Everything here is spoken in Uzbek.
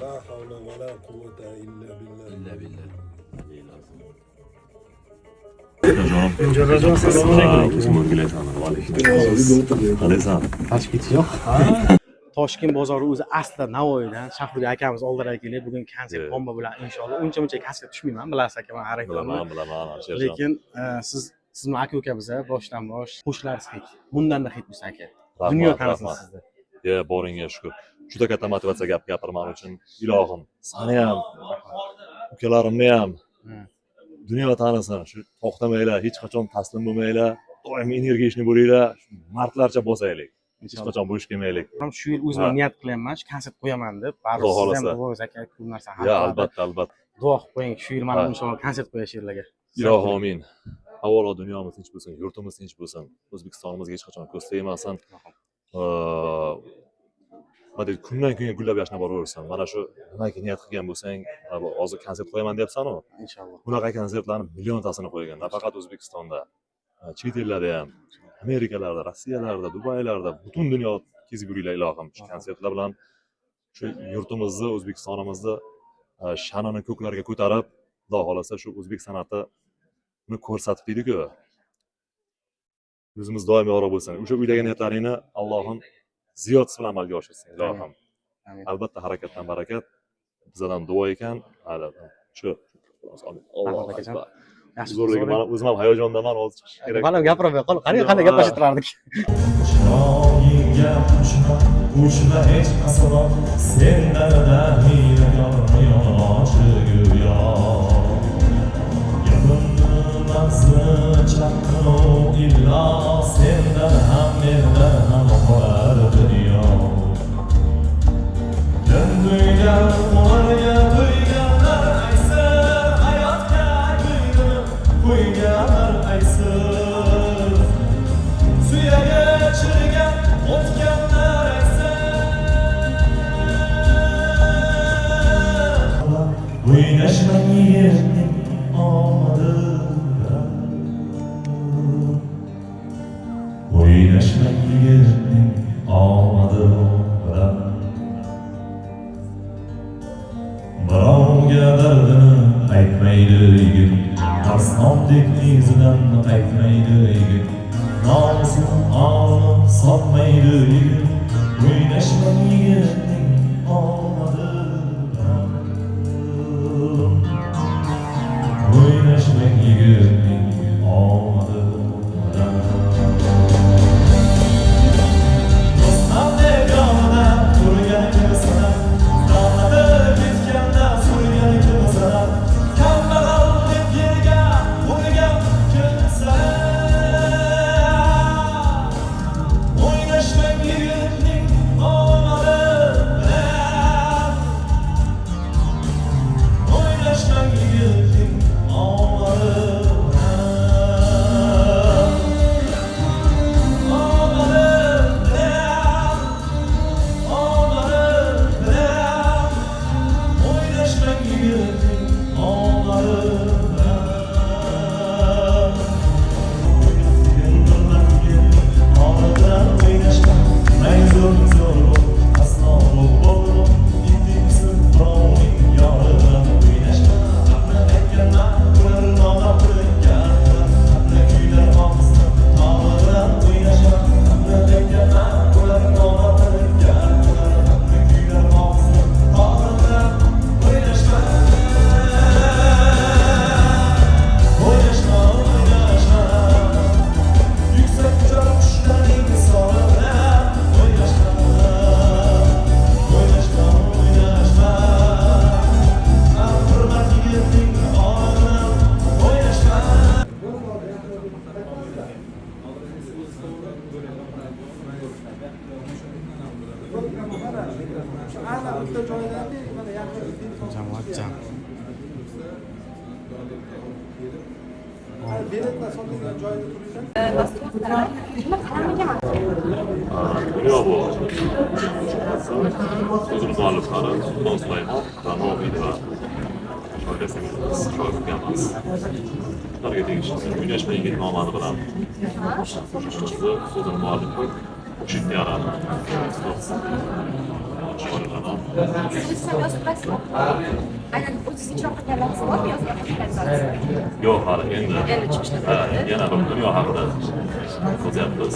La havle ve la kuvvete illa billah. İlla billah. Toshkent bozori o'zi aslida Navoiydan Shahruga akamiz oldilariga kelib bugun konsert bomba bilan inshaalloh uncha kasbga tushmayman, bilasiz aka, men xarakterni. Bilaman. Lekin siz bilan aka biza boshdan bosh qo'shiqlaringiz hit. Bundan-da hit bo'lsa aka. Dunyo tanisin sizni. Boringga shukur. Juda katta motivatsiya gapirman uchun ilohim. Seni ham, ukalarimni ham dunyo tanisin. Shu to'xtamanglar, hech qachon taslim bo'lmanglar. Doim energiyashni bo'linglar. Martlarcha bosaylik. Hech qachon bo'sh kelmaylik. Ham shu yil o'zim niyat qilyapman, shu konsert qo'yaman deb. Baribir siz ham duoingiz aka, bu narsa hal qiladi. Albatta. Duo qilib qo'ying, shu yil mana inshaalloh konsert qo'yish yerlarga. Ilohim amin. Avvalo dunyomiz tinch bo'lsin, yurtimiz tinch bo'lsin. O'zbekistonimizga hech qachon ko'z tegmasin. Mana kundan kunga gullab yashnab boraversin. Mana shu nimaga niyat qilgan bo'lsang, hozir konsert qo'yaman deyapsan-ku. Inshaalloh. Bunaqa konsertlarni milliontasini qo'ygan. Nafaqat O'zbekistonda, chet ellarda ham, Amerikalarda, Rossiyalarda, Dubaylarda, butun dunyo kezib yuringlar ilohim. Shu konsertlar bilan shu yurtimizni, O'zbekistonimizni sha'nini ko'klarga ko'tarib, Xudo xolasa shu o'zbek san'atini ko'rsatib deydi-ku. Yuzimiz doim yorug' bo'lsin. O'sha uylagan niyatlaringni Allohim ziyodasi bilan amalga oshirsin ilohim. Albatta harakatdan barakat. Bizdan duo ekan. Shu Alloh akbar. Zo'rligi mana o'zim ham hayajondaman, hozir chiqish kerak. Mana gapiramay qol, qanday gaplashib turardik. Chiroyingga ushla hech qasam senlarda yoshi go'yo. Yaqinmasi chaqirov illa sendan ham mendan ham qolar dunyo. Gönlüga ularga to'yganlar aysa hayotga qo'yganlar aysa suyaga chirgan o'tganlar aysa o'ynashmang yerning omadidan o'ynashmang yerning omadidan birovga dardini aytmaydi yigit, arslondek izidan qaytmaydi yigit, nomusini olib sotmaydi yigit, o'ynashmang yigitning omadidan, o'ynashmang yigitning omadidan. Do'stlarning yonida turgan kimsana Jamoat jam. Dunyo bu. So'zini mualliflari Sulton Sulaymon va Navoiy va shoirlarimiz. Ularga tegishli o'ynashmang yigit nomadi bilan so'zini muallifi qo'shiqni yaratdi. yaxshi bo'ladi. Siz o'zingizdan yozib turasizmi? Aynan o'zingiz ijro qilganlaringiz bormi yoki boshqalarsiz? Yo'q, hali endi Endi chiqishda yana bir dunyo haqida so'zyapmiz.